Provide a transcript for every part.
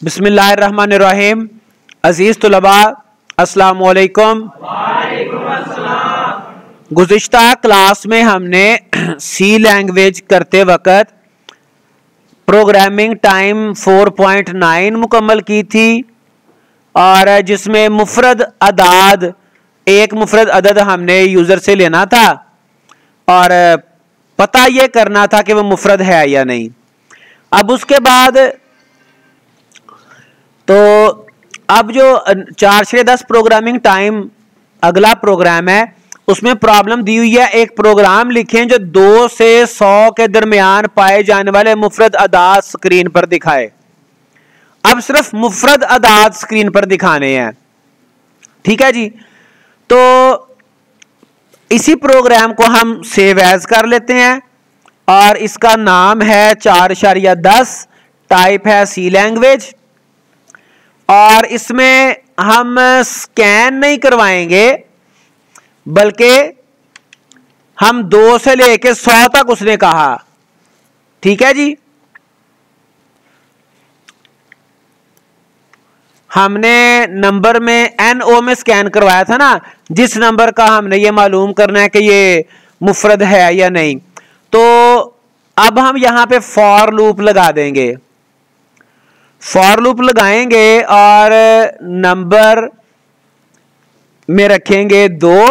बिस्मिल्लाहिर्रहमानिर्रहीम। अजीज तुलबा अस्सलाम वालेकुम। गुज़िश्ता क्लास में हमने सी लैंग्वेज करते वक्त प्रोग्रामिंग टाइम 4.9 मुकम्मल की थी और जिसमें मुफरद अदाद एक मुफरद अदद हमने यूज़र से लेना था और पता ये करना था कि वो मुफरद है या नहीं। अब उसके बाद तो अब जो 4/10 प्रोग्रामिंग टाइम अगला प्रोग्राम है उसमें प्रॉब्लम दी हुई है। एक प्रोग्राम लिखें जो 2 से 100 के दरमियान पाए जाने वाले मुफरद अदाद स्क्रीन पर दिखाए। अब सिर्फ मुफरद अदाद स्क्रीन पर दिखाने हैं, ठीक है जी। तो इसी प्रोग्राम को हम सेव एज कर लेते हैं और इसका नाम है 4/10, टाइप है सी लैंग्वेज और इसमें हम स्कैन नहीं करवाएंगे बल्कि हम 2 से लेके 100 तक उसने कहा, ठीक है जी। हमने नंबर में NO में स्कैन करवाया था ना, जिस नंबर का हमने ये मालूम करना है कि ये मुफरद है या नहीं। तो अब हम यहां पे फॉर लूप लगा देंगे। फॉर लूप लगाएंगे और नंबर में रखेंगे 2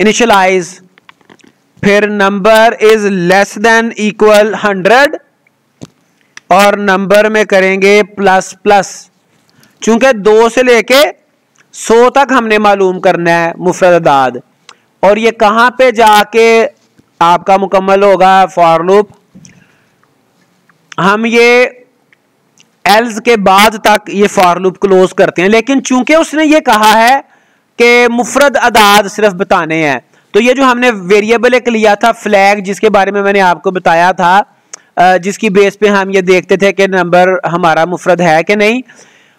इनिशियलाइज, फिर number is less than equal 100 और नंबर में करेंगे प्लस प्लस। चूंकि 2 से लेके 100 तक हमने मालूम करना है मुफरद अदाद और ये कहां पे जाके आपका मुकम्मल होगा फॉर लूप। हम ये एल्स के बाद तक ये फॉर लूप क्लोज करते हैं, लेकिन चूंकि उसने ये कहा है कि मुफरद अदाद सिर्फ बताने हैं तो ये जो हमने वेरिएबल एक लिया था फ्लैग, जिसके बारे में मैंने आपको बताया था, जिसकी बेस पे हम ये देखते थे कि नंबर हमारा मुफरद है कि नहीं,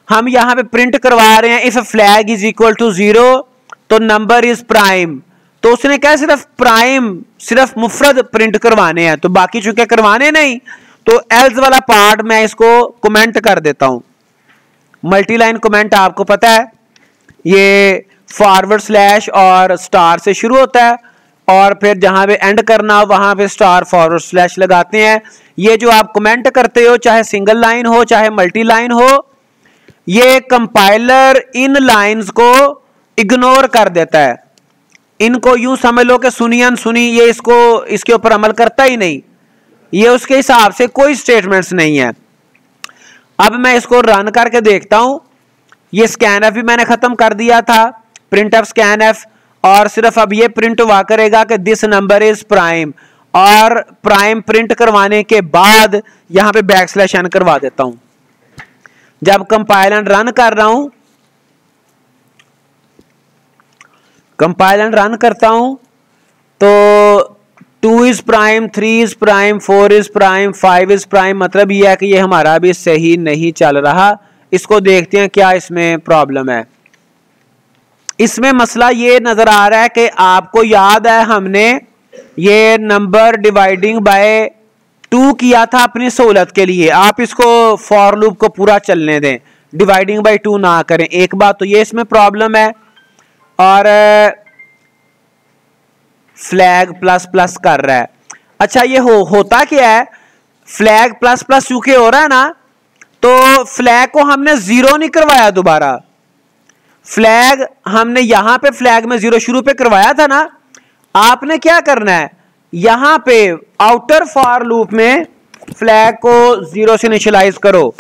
हम यहां पे प्रिंट करवा रहे हैं if flag is equal to 0 तो नंबर इज प्राइम। तो उसने क्या सिर्फ प्राइम सिर्फ मुफरद प्रिंट करवाने हैं, तो बाकी चूंकि करवाने नहीं तो एल्स वाला पार्ट मैं इसको कमेंट कर देता हूं। मल्टीलाइन कमेंट आपको पता है ये फॉरवर्ड स्लैश और स्टार से शुरू होता है और फिर जहां पे एंड करना हो वहां पे स्टार फॉरवर्ड स्लैश लगाते हैं। ये जो आप कमेंट करते हो चाहे सिंगल लाइन हो चाहे मल्टी लाइन हो, ये कंपाइलर इन लाइंस को इग्नोर कर देता है। इनको यूं समझ लो कि सुनी अनसुनी, ये इसको इसके ऊपर अमल करता ही नहीं, ये उसके हिसाब से कोई स्टेटमेंट्स नहीं है। अब मैं इसको रन करके देखता हूं। ये स्कैनएफ भी मैंने खत्म कर दिया था, प्रिंटएफ स्कैनएफ, और सिर्फ अब ये प्रिंट हुआ करेगा कि दिस नंबर इज प्राइम और प्राइम प्रिंट करवाने के बाद यहां पे बैकस्लैश एन करवा देता हूं। जब कंपाइल रन कर रहा हूं, कंपाइल रन करता हूं तो 2 is prime, 3 is prime, 4 is prime, 5 is prime, मतलब यह है कि ये हमारा भी सही नहीं चल रहा। इसको देखते हैं क्या इसमें प्रॉब्लम है। इसमें मसला ये नजर आ रहा है कि आपको याद है हमने ये नंबर डिवाइडिंग बाय 2 किया था अपनी सहूलत के लिए। आप इसको फॉर लूप को पूरा चलने दें, डिवाइडिंग बाय 2 ना करें। एक बात तो ये इसमें प्रॉब्लम है और फ्लैग प्लस प्लस कर रहा है। अच्छा ये होता क्या है, फ्लैग प्लस प्लस चूंकि हो रहा है ना तो फ्लैग को हमने 0 नहीं करवाया दोबारा। फ्लैग हमने यहां पे फ्लैग में 0 शुरू पे करवाया था ना, आपने क्या करना है यहां पे आउटर फॉर लूप में फ्लैग को 0 से इनिशियलाइज करो।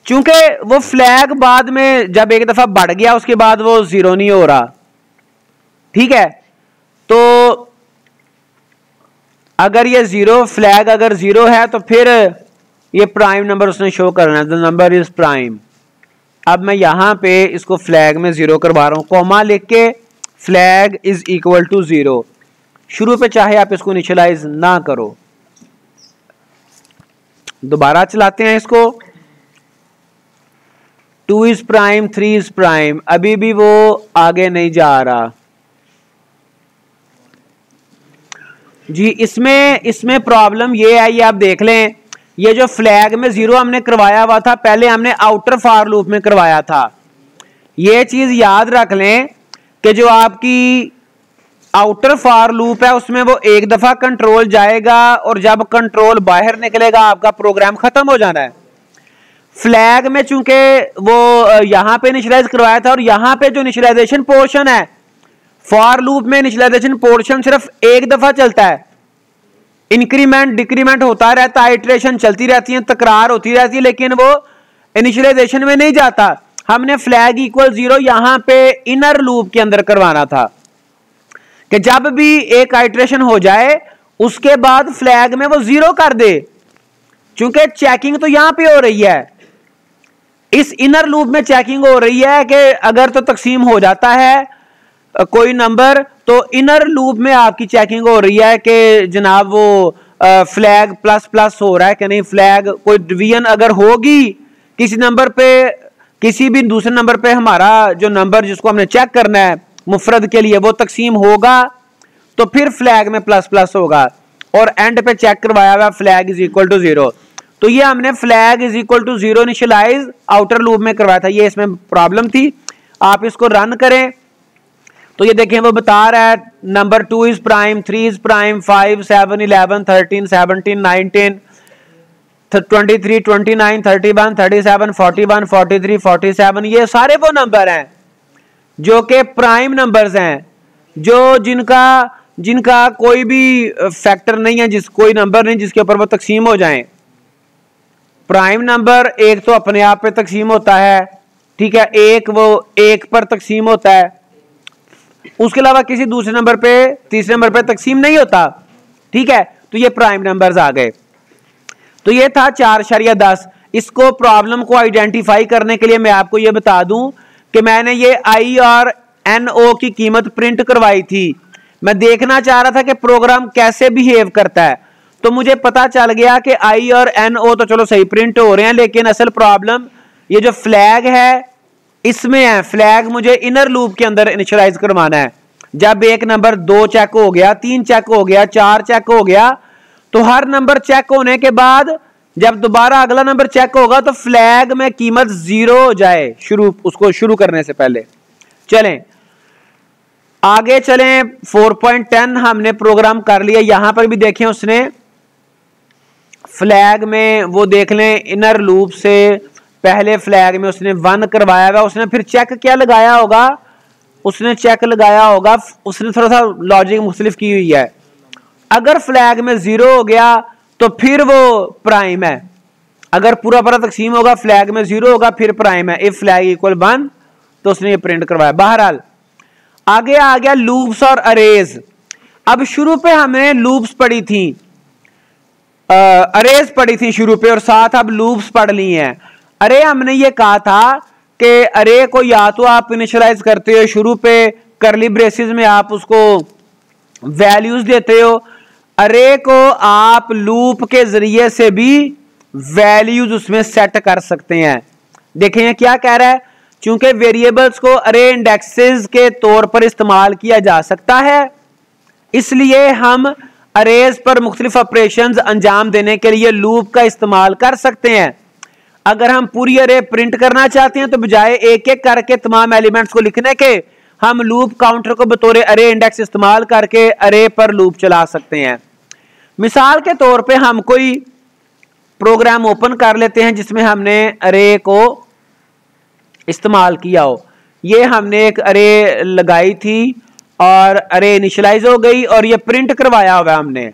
चूंकि वो फ्लैग बाद में जब एक दफा बढ़ गया उसके बाद वो 0 नहीं हो रहा, ठीक है। तो अगर ये 0 फ्लैग अगर 0 है तो फिर ये प्राइम नंबर उसने शो करना है, द नंबर इज प्राइम। अब मैं यहां पे इसको फ्लैग में 0 करवा रहा हूं, कॉमा लिख के फ्लैग इज इक्वल टू 0। शुरू पे चाहे आप इसको इनिशियलाइज ना करो। दोबारा चलाते हैं इसको। 2 इज प्राइम, 3 इज प्राइम, अभी भी वो आगे नहीं जा रहा जी। इसमें प्रॉब्लम ये है, ये आप देख लें ये जो फ्लैग में 0 हमने करवाया हुआ था, पहले हमने आउटर फॉर लूप में करवाया था। ये चीज याद रख लें कि जो आपकी आउटर फॉर लूप है उसमें वो एक दफा कंट्रोल जाएगा और जब कंट्रोल बाहर निकलेगा आपका प्रोग्राम खत्म हो जाना है। फ्लैग में चूंकि वो यहां पे इनिशियलाइज करवाया था और यहां पे जो इनिशियलाइजेशन पोर्शन है, फॉर लूप में इनिशियलाइजेशन पोर्शन सिर्फ एक दफा चलता है, इंक्रीमेंट डिक्रीमेंट होता रहता है, इटरेशन चलती रहती है, तकरार होती रहती है, लेकिन वो इनिशियलाइजेशन में नहीं जाता। हमने फ्लैग इक्वल 0 यहां पे इनर लूप के अंदर करवाना था कि जब भी एक आइट्रेशन हो जाए उसके बाद फ्लैग में वो 0 कर दे। चूंकि चेकिंग तो यहां पे हो रही है, इस इनर लूप में चेकिंग हो रही है कि अगर तो तकसीम हो जाता है कोई नंबर तो इनर लूप में आपकी चेकिंग हो रही है कि जनाब वो फ्लैग प्लस प्लस हो रहा है कि नहीं, फ्लैग कोई डिवीजन अगर होगी किसी नंबर पे, किसी भी दूसरे नंबर पे हमारा जो नंबर जिसको हमने चेक करना है मुफरद के लिए वो तकसीम होगा तो फिर फ्लैग में प्लस प्लस होगा और एंड पे चेक करवाया हुआ फ्लैग इज इक्वल टू 0। तो ये हमने flag is equal to 0 initialise outer loop में करवाया था, ये इसमें प्रॉब्लम थी। आप इसको रन करें तो ये देखें वो बता रहा है number 2 is prime, 3 is prime, 5, 7, 11, 13, 17, 19, 23, 29, 31, 37, 41, 43, 47, ये सारे वो नंबर हैं जो कि प्राइम नंबर्स हैं, जो जिनका कोई भी फैक्टर नहीं है, कोई नंबर नहीं जिसके ऊपर वो तकसीम हो जाएं। प्राइम नंबर एक तो अपने आप पे तकसीम होता है, ठीक है, एक वो एक पर तकसीम होता है, उसके अलावा किसी दूसरे नंबर पे तीसरे नंबर पे तकसीम नहीं होता, ठीक है। तो ये प्राइम नंबर्स आ गए। तो ये था 4.10। इसको प्रॉब्लम को आइडेंटिफाई करने के लिए मैं आपको ये बता दूं कि मैंने ये आई और एन ओ की कीमत प्रिंट करवाई थी। मैं देखना चाह रहा था कि प्रोग्राम कैसे बिहेव करता है, तो मुझे पता चल गया कि आई और एन ओ तो चलो सही प्रिंट हो रहे हैं, लेकिन असल प्रॉब्लम ये जो फ्लैग है इसमें है। फ्लैग मुझे इनर लूप के अंदर इनिशियलाइज करवाना है। जब एक नंबर 2 चेक हो गया, 3 चेक हो गया, 4 चेक हो गया, तो हर नंबर चेक होने के बाद जब दोबारा अगला नंबर चेक होगा तो फ्लैग में कीमत 0 हो जाए, उसको शुरू करने से पहले। चलें आगे चलें। 4.10 हमने प्रोग्राम कर लिया। यहां पर भी देखें उसने फ्लैग में वो देख लें इनर लूप से पहले फ्लैग में उसने 1 करवाया हुआ, उसने फिर चेक क्या लगाया होगा, उसने चेक लगाया होगा, उसने थोड़ा सा लॉजिक मुख्तलिफ की हुई है। अगर फ्लैग में 0 हो गया तो फिर वो प्राइम है, अगर पूरा पूरा तकसीम होगा फ्लैग में 0 होगा फिर प्राइम है। इफ फ्लैग इक्वल 1 तो उसने ये प्रिंट करवाया। बहरहाल आगे आ गया लूप्स और अरेज। अब शुरू पे हमने लूप्स पढ़ी थी, अरेज पढ़ी थी शुरू पे, और साथ अब लूप्स पढ़ ली हैं। अरे हमने ये कहा था कि अरे को या तो आप इनिशियलाइज करते हो शुरू पे करली ब्रेसेस में, आप उसको वैल्यूज देते हो। अरे को आप लूप के जरिए से भी वैल्यूज उसमें सेट कर सकते हैं। देखें क्या कह रहा है, चूंकि वेरिएबल्स को अरे इंडेक्सेस के तौर पर इस्तेमाल किया जा सकता है, इसलिए हम अरेज पर मुख्तलिफ ऑपरेशंस अंजाम देने के लिए लूप का इस्तेमाल कर सकते हैं। अगर हम पूरी अरे प्रिंट करना चाहते हैं तो बजाय एक एक करके तमाम एलिमेंट्स को लिखने के, हम लूप काउंटर को बतौर अरे इंडेक्स इस्तेमाल करके अरे पर लूप चला सकते हैं। मिसाल के तौर पे हम कोई प्रोग्राम ओपन कर लेते हैं जिसमें हमने अरे को इस्तेमाल किया हो। ये हमने एक अरे लगाई थी और अरे इनिशियलाइज हो गई और ये प्रिंट करवाया हुआ हमने,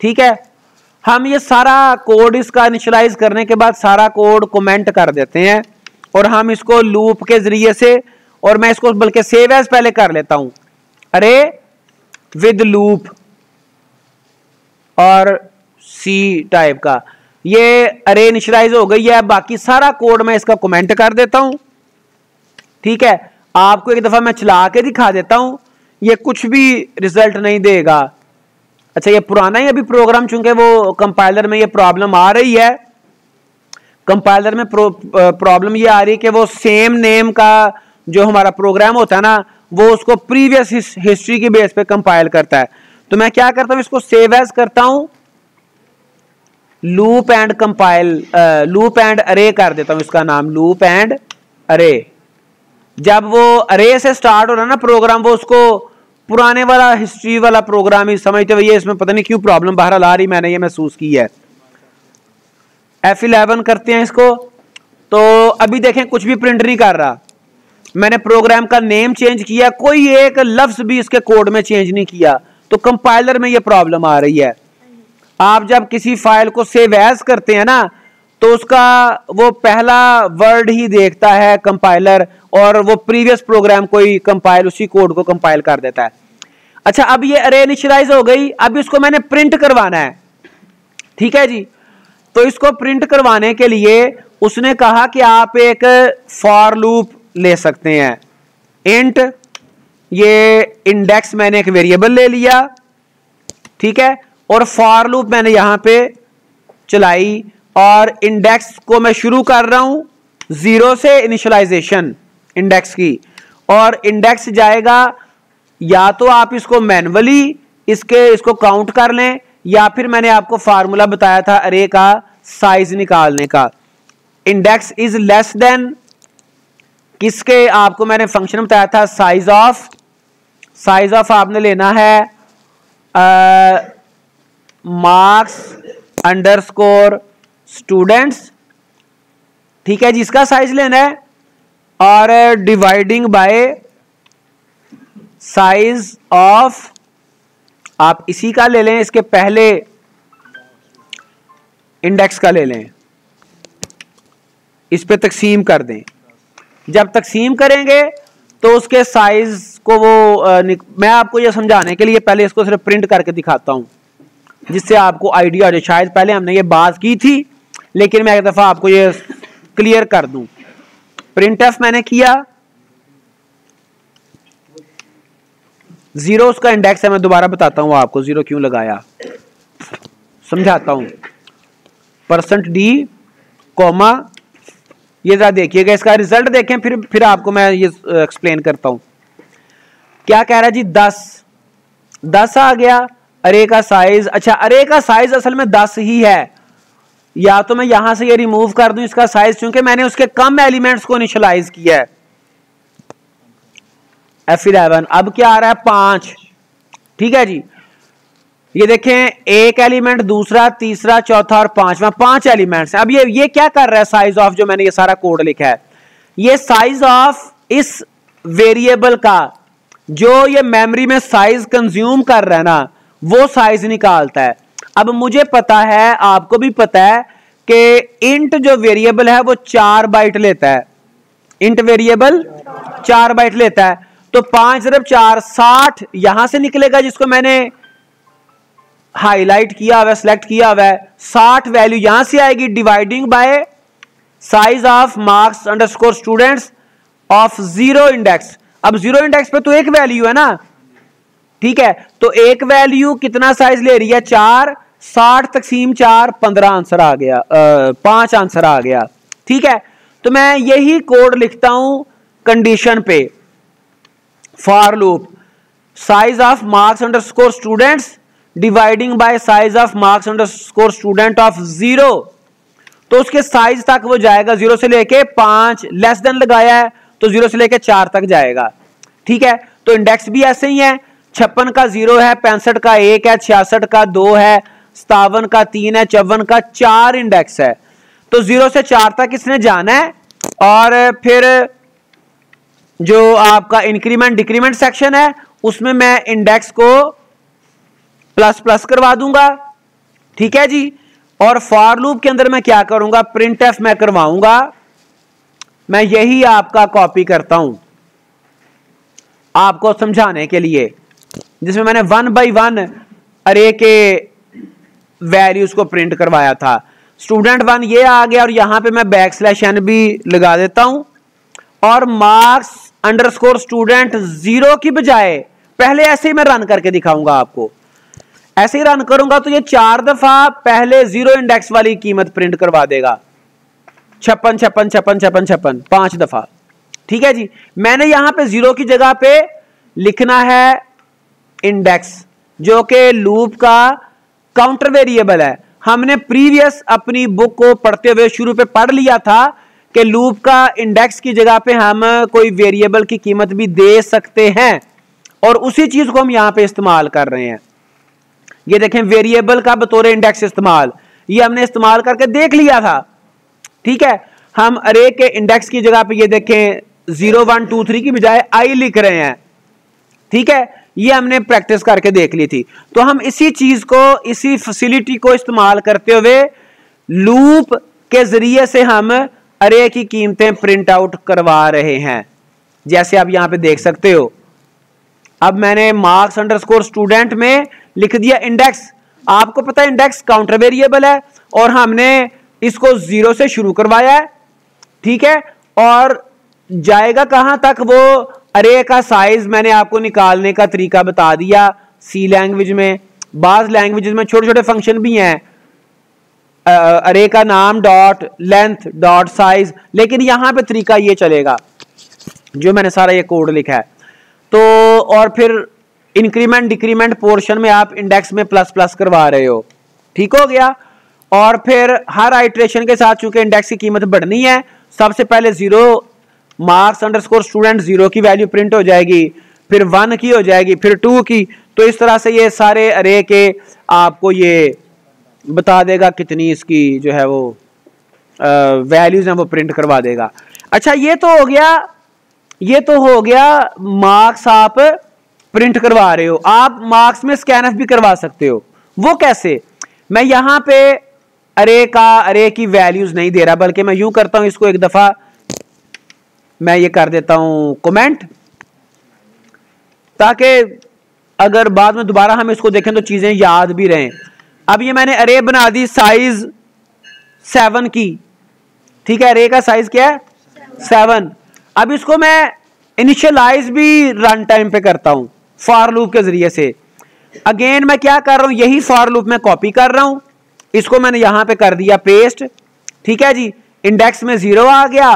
ठीक है। हम ये सारा कोड इसका इनिशियलाइज करने के बाद सारा कोड कमेंट कर देते हैं और हम इसको लूप के जरिए से, और मैं इसको बल्कि सेव एज पहले कर लेता हूं, अरे विद लूप और सी टाइप का। ये अरे इनिशियलाइज हो गई है, बाकी सारा कोड मैं इसका कमेंट कर देता हूं, ठीक है। आपको एक दफा मैं चला के दिखा देता हूं, ये कुछ भी रिजल्ट नहीं देगा। अच्छा ये पुराना ही अभी प्रोग्राम, चूंकि वो कंपाइलर में ये प्रॉब्लम आ रही है, कंपाइलर में प्रॉब्लम ये आ रही है कि वो सेम नेम का जो हमारा प्रोग्राम होता है ना, वो उसको प्रीवियस हिस्ट्री की बेस पे कंपाइल करता है। तो मैं क्या करता हूं, इसको सेव एज करता हूं loop and compile, loop and अरे कर देता हूं इसका नाम, लूप एंड अरे। जब वो अरे से स्टार्ट हो रहा है ना प्रोग्राम, वो उसको पुराने वाला हिस्ट्री वाला प्रोग्राम ही समझते हुए, इसमें पता नहीं क्यों प्रॉब्लम बहरहाल आ रही, मैंने ये महसूस की है। F11 करते हैं इसको, तो अभी देखें कुछ भी प्रिंट नहीं कर रहा। मैंने प्रोग्राम का नेम चेंज किया, कोई एक लफ्ज भी इसके कोड में चेंज नहीं किया, तो कंपाइलर में ये प्रॉब्लम आ रही है। आप जब किसी फाइल को सेव एज करते हैं ना, तो उसका वो पहला वर्ड ही देखता है कंपाइलर, और वो प्रीवियस प्रोग्राम को ही कंपाइल, उसी कोड को कंपाइल कर देता है। अच्छा, अब ये अरे इनिशियलाइज हो गई, अब इसको मैंने प्रिंट करवाना है, ठीक है जी। तो इसको प्रिंट करवाने के लिए उसने कहा कि आप एक फॉर लूप ले सकते हैं। इंट, ये इंडेक्स मैंने एक वेरिएबल ले लिया, ठीक है, और फॉर लूप मैंने यहां पे चलाई, और इंडेक्स को मैं शुरू कर रहा हूं 0 से, इनिशियलाइजेशन इंडेक्स की, और इंडेक्स जाएगा, या तो आप इसको मैन्युअली इसको काउंट कर लें, या फिर मैंने आपको फार्मूला बताया था अरे का साइज निकालने का। इंडेक्स इज लेस देन किसके, आपको मैंने फंक्शन बताया था साइज ऑफ। साइज ऑफ आपने लेना है मार्क्स अंडरस्कोर स्टूडेंट्स, ठीक है जी, इसका साइज लेना है, और डिवाइडिंग बाय साइज ऑफ आप इसी का ले लें, इसके पहले इंडेक्स का ले लें, इस पे तकसीम कर दें। जब तकसीम करेंगे तो उसके साइज को वो मैं आपको ये समझाने के लिए पहले इसको सिर्फ प्रिंट करके दिखाता हूं, जिससे आपको आइडिया हो जाए। शायद पहले हमने ये बात की थी, लेकिन मैं एक दफा आपको ये क्लियर कर दूं। प्रिंट एफ मैंने किया, 0 उसका इंडेक्स है, मैं दोबारा बताता हूं आपको 0 क्यों लगाया, समझाता हूं। %d कॉमा, ये जरा देखिएगा, इसका रिजल्ट देखें, फिर आपको मैं ये एक्सप्लेन करता हूं। क्या कह रहा है जी, 10 आ गया। अरे का साइज, अच्छा अरे का साइज असल में 10 ही है, या तो मैं यहां से ये रिमूव कर दूं इसका साइज, क्योंकि मैंने उसके कम एलिमेंट्स को इनिशियलाइज किया है। F11, अब क्या आ रहा है 5, ठीक है जी। ये देखें, एक एलिमेंट, दूसरा, तीसरा, चौथा और पांचवा, 5 एलिमेंट्स हैं। अब ये क्या कर रहा है, साइज ऑफ, जो मैंने ये सारा कोड लिखा है, ये साइज ऑफ इस वेरिएबल का जो ये मेमोरी में साइज कंज्यूम कर रहा है ना, वो साइज निकालता है। अब मुझे पता है, आपको भी पता है कि इंट जो वेरिएबल है वो 4 बाइट लेता है। इंट वेरिएबल 4 बाइट लेता है, तो 5 × 4 60 यहां से निकलेगा, जिसको मैंने हाईलाइट किया हुआ, सिलेक्ट किया हुआ है। 60 वैल्यू यहां से आएगी, dividing by size of marks underscore students of 0 index. अब 0 इंडेक्स पे तो एक वैल्यू है ना, ठीक है, तो एक वैल्यू कितना साइज ले रही है, 4, 60 तकसीम 4, 15 आंसर आ गया, 5 आंसर आ गया, ठीक है। तो मैं यही कोड लिखता हूं कंडीशन पे, for loop size of marks underscore students dividing by size of marks underscore student of 0, तो उसके साइज तक वो जाएगा 0 से लेके 5, लेस देन लगाया है तो 0 से लेके 4 तक जाएगा, ठीक है। तो इंडेक्स भी ऐसे ही है, 56 का 0 है, 65 का 1 है, 66 का 2 है, 57 का 3 है, 54 का 4 इंडेक्स है। तो 0 से 4 तक इसने जाना है, और फिर जो आपका इंक्रीमेंट डिक्रीमेंट सेक्शन है उसमें मैं इंडेक्स को ++ करवा दूंगा, ठीक है जी। और फॉर लूप के अंदर मैं क्या करूंगा, प्रिंट एफ मैं करवाऊंगा। मैं यही आपका कॉपी करता हूं आपको समझाने के लिए, जिसमें मैंने 1 by 1 अरे के वैल्यूज को प्रिंट करवाया था। स्टूडेंट 1 ये आ गया, और यहां पे मैं \n भी लगा देता हूं, और मार्क्स अंडरस्कोर स्टूडेंट 0 की बजाय पहले ऐसे ही मैं रन करके दिखाऊंगा आपको। ऐसे ही रन करूंगा तो ये 4 दफा पहले 0 इंडेक्स वाली कीमत प्रिंट करवा देगा, 56 56 56 56 56 5 दफा, ठीक है जी। मैंने यहां पे 0 की जगह पे लिखना है इंडेक्स, जो कि लूप का काउंटर वेरिएबल है। हमने प्रीवियस अपनी बुक को पढ़ते हुए शुरू पे पढ़ लिया था कि लूप का इंडेक्स की जगह पे हम कोई वेरिएबल की कीमत भी दे सकते हैं, और उसी चीज को हम यहां पे इस्तेमाल कर रहे हैं। ये देखें, वेरिएबल का बतौर इंडेक्स इस्तेमाल, ये हमने इस्तेमाल करके देख लिया था। ठीक है, हम अरे के इंडेक्स की जगह पे ये देखें 0 1 2 3 की बजाय आई लिख रहे हैं। ठीक है, ये हमने प्रैक्टिस करके देख ली थी। तो हम इसी चीज को, इसी फैसिलिटी को इस्तेमाल करते हुए लूप के जरिए से हम अरे की कीमतें प्रिंट आउट करवा रहे हैं, जैसे आप यहां पे देख सकते हो। अब मैंने मार्क्स अंडरस्कोर स्टूडेंट में लिख दिया इंडेक्स। आपको पता है इंडेक्स काउंटर वेरिएबल है और हमने इसको 0 से शुरू करवाया है। ठीक है, और जाएगा कहां तक, वो अरे का साइज मैंने आपको निकालने का तरीका बता दिया सी लैंग्वेज में। बाज लैंग्वेजेस में छोटे छोटे फंक्शन भी हैं, अरे का नाम डॉट लेंथ डॉट साइज, लेकिन यहां पे तरीका ये चलेगा जो मैंने सारा ये कोड लिखा है। तो और फिर इंक्रीमेंट डिक्रीमेंट पोर्शन में आप इंडेक्स में प्लस प्लस करवा रहे हो। ठीक हो गया। और फिर हर आइट्रेशन के साथ चूंकि इंडेक्स की कीमत बढ़नी है, सबसे पहले 0 मार्क्स अंडरस्कोर स्टूडेंट 0 की वैल्यू प्रिंट हो जाएगी, फिर 1 की हो जाएगी, फिर 2 की। तो इस तरह से ये सारे अरे के आपको ये बता देगा कितनी इसकी जो है वो वैल्यूज हैं वो प्रिंट करवा देगा। अच्छा, ये तो हो गया मार्क्स आप प्रिंट करवा रहे हो। आप मार्क्स में स्कैनफ भी करवा सकते हो। वो कैसे? मैं यहां पे अरे की वैल्यूज नहीं दे रहा, बल्कि मैं यूं करता हूं, इसको एक दफा मैं ये कर देता हूं कमेंट, ताकि अगर बाद में दोबारा हम इसको देखें तो चीजें याद भी रहें। अब ये मैंने अरे बना दी साइज 7 की। ठीक है, अरे का साइज क्या है? 7। अब इसको मैं इनिशियलाइज भी रन टाइम पे करता हूं फॉर लूप के जरिए से। अगेन मैं क्या कर रहा हूं, यही फॉर लूप में कॉपी कर रहा हूं, इसको मैंने यहां पे कर दिया पेस्ट। ठीक है जी, इंडेक्स में 0 आ गया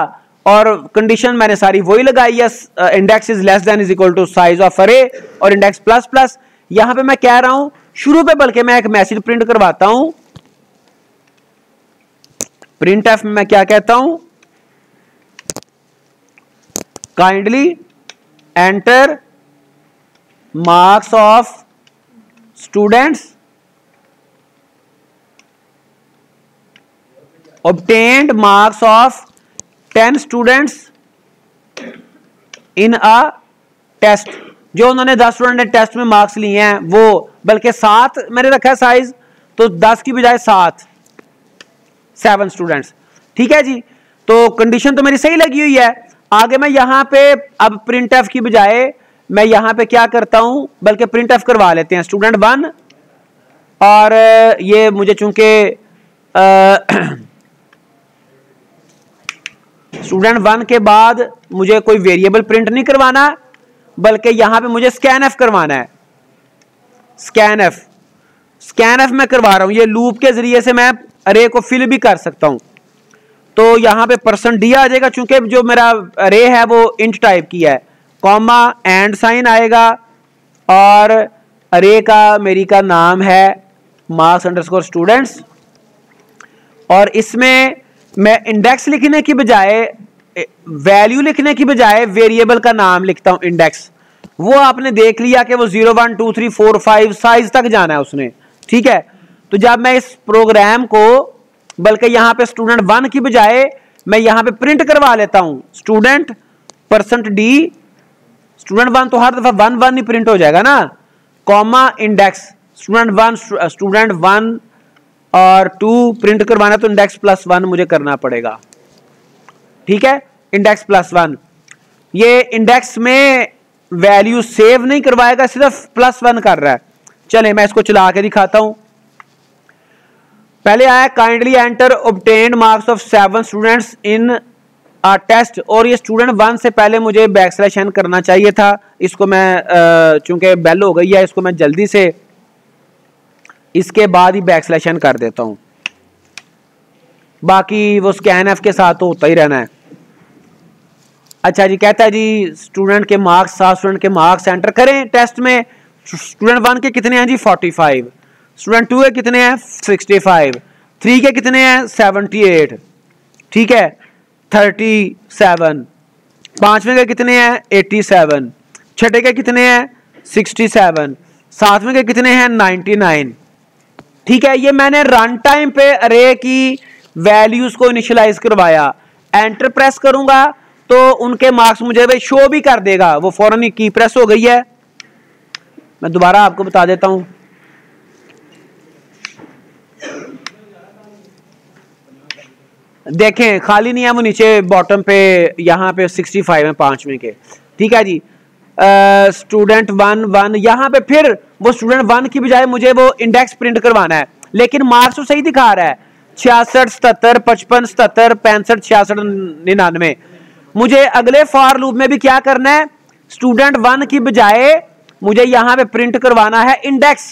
और कंडीशन मैंने सारी वही लगाई है, index is less than is equal to size of array और इंडेक्स प्लस प्लस। यहां पे मैं कह रहा हूं शुरू पे, बल्कि मैं एक मैसेज प्रिंट करवाता हूं। प्रिंट एफ में मैं क्या कहता हूं, kindly enter marks of students obtained marks of 10 students in a test। जो उन्होंने 10 स्टूडेंट ने टेस्ट में मार्क्स लिए हैं वो, बल्कि 7 मैंने रखा है साइज, तो 10 की बजाय 7 स्टूडेंट्स। ठीक है जी, तो कंडीशन तो मेरी सही लगी हुई है। आगे मैं यहां पे अब प्रिंट एफ की बजाय मैं यहां पे क्या करता हूं, बल्कि प्रिंट एफ करवा लेते हैं स्टूडेंट 1। और ये मुझे चूंकि स्टूडेंट 1 के बाद मुझे कोई वेरिएबल प्रिंट नहीं करवाना, बल्कि यहां पे मुझे स्कैन एफ करवाना है। स्कैन एफ मैं करवा रहा हूं, ये लूप के जरिए से मैं अरे को फिल भी कर सकता हूं। तो यहां पे %d आ जाएगा, चूंकि जो मेरा अरे है वो इंट टाइप की है, कॉमा एंड साइन आएगा, और अरे का मेरी का नाम है मार्क्स अंडरस्कोर स्टूडेंट्स। और इसमें मैं इंडेक्स लिखने की बजाय, वैल्यू लिखने की बजाय वेरिएबल का नाम लिखता हूं इंडेक्स। वो आपने देख लिया कि वो 0 1 2 3 4 5 साइज तक जाना है उसने। ठीक है, तो जब मैं इस प्रोग्राम को, बल्कि यहां पे स्टूडेंट 1 की बजाय मैं यहां पे प्रिंट करवा लेता हूं स्टूडेंट %d, स्टूडेंट 1 तो हर दफा 1 1 ही प्रिंट हो जाएगा ना, कॉमा इंडेक्स स्टूडेंट 1 और 2 प्रिंट करवाना तो इंडेक्स +1 मुझे करना पड़ेगा। ठीक है, इंडेक्स +1। ये इंडेक्स में वैल्यू सेव नहीं करवाएगा, सिर्फ +1 कर रहा है। चले मैं इसको चला के दिखाता हूं। पहले आया kindly enter obtained marks of 7 students in a test, और ये स्टूडेंट 1 से पहले मुझे बैकस्लैश n करना चाहिए था। इसको मैं चूंकि बेल हो गई है, इसको मैं जल्दी से इसके बाद ही बैकस्लैश n कर देता हूं, बाकी वो स्कैन एफ के साथ तो होता ही रहना है। अच्छा जी, कहता है जी स्टूडेंट के मार्क्स, 7 स्टूडेंट के मार्क्स एंटर करें टेस्ट में। स्टूडेंट 1 के कितने हैं जी? 45। स्टूडेंट 2 के कितने हैं 65, 3 के कितने हैं 78, ठीक है 37, पांचवें के कितने हैं 87, छठे के कितने हैं 67, सातवें के कितने हैं 99। ठीक है, ये मैंने रन टाइम पे अरे की वैल्यूज को इनिशियलाइज करवाया। एंटर प्रेस करूंगा तो उनके मार्क्स मुझे भाई शो भी कर देगा, वो फौरन ही की प्रेस हो गई है। मैं दोबारा आपको बता देता हूं, देखें खाली नहीं है वो नीचे बॉटम पे, यहां पे 65 है पांचवें के। ठीक है जी, स्टूडेंट 1 यहां पे फिर वो स्टूडेंट 1 की बजाय मुझे वो इंडेक्स प्रिंट करवाना है, लेकिन मार्क्स तो सही दिखा रहा है 66, 77, 55, 77, 65, 66, 99। मुझे अगले फॉर लूप में भी क्या करना है, स्टूडेंट 1 की बजाय मुझे यहां पे प्रिंट करवाना है इंडेक्स।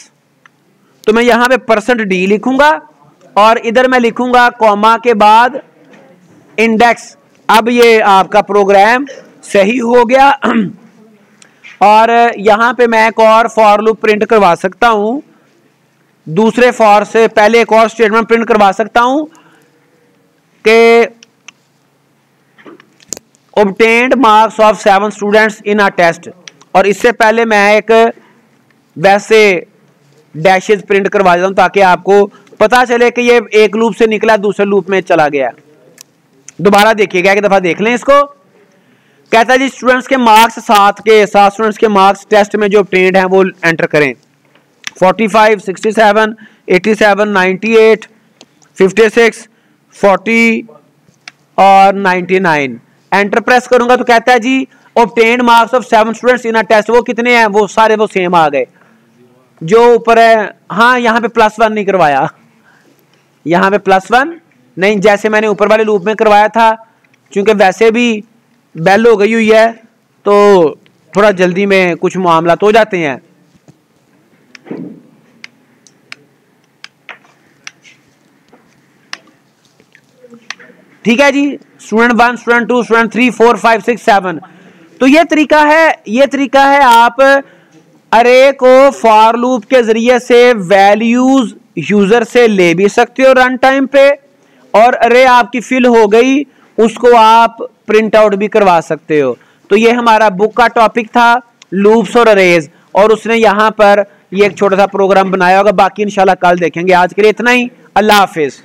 तो मैं यहां पे %d लिखूंगा और इधर मैं लिखूंगा कॉमा के बाद इंडेक्स। अब ये आपका प्रोग्राम सही हो गया। और यहां पे मैं एक और फॉर लूप प्रिंट करवा सकता हूं, दूसरे फॉर से पहले एक और स्टेटमेंट प्रिंट करवा सकता हूं कि obtained marks of 7 students in a test, और इससे पहले मैं एक वैसे डैशेज प्रिंट करवा देता हूं ताकि आपको पता चले कि ये एक लूप से निकला दूसरे लूप में चला गया। दोबारा देखिएगा, एक दफा देख लें इसको। कहता है जी स्टूडेंट्स के मार्क्स 7 स्टूडेंट्स के मार्क्स टेस्ट में जो obtained हैं वो एंटर करें। 45, 67, 87, 98, 56, 40 और 99। एंटर प्रेस करूंगा तो कहता है जी obtained marks of 7 students in a test, वो कितने हैं, वो सारे वो सेम आ गए जो ऊपर है। हाँ यहाँ पे +1 नहीं करवाया, यहाँ पे +1 नहीं, जैसे मैंने ऊपर वाले लूप में करवाया था, क्योंकि वैसे भी बेल हो गई हुई है तो थोड़ा जल्दी में कुछ मामला तो हो जाते हैं। ठीक है जी, स्टूडेंट 1, स्टूडेंट 2, स्टूडेंट 3, 4, 5, 6, 7। तो ये तरीका है आप अरे को फॉर लूप के जरिए से वैल्यूज यूजर से ले भी सकते हो रन टाइम पे, और अरे आपकी फिल हो गई उसको आप प्रिंट आउट भी करवा सकते हो। तो ये हमारा बुक का टॉपिक था, लूप्स और अरेज, और उसने यहां पर ये एक छोटा सा प्रोग्राम बनाया होगा। बाकी इंशाल्लाह कल देखेंगे। आज के लिए इतना ही, अल्लाह हाफिज।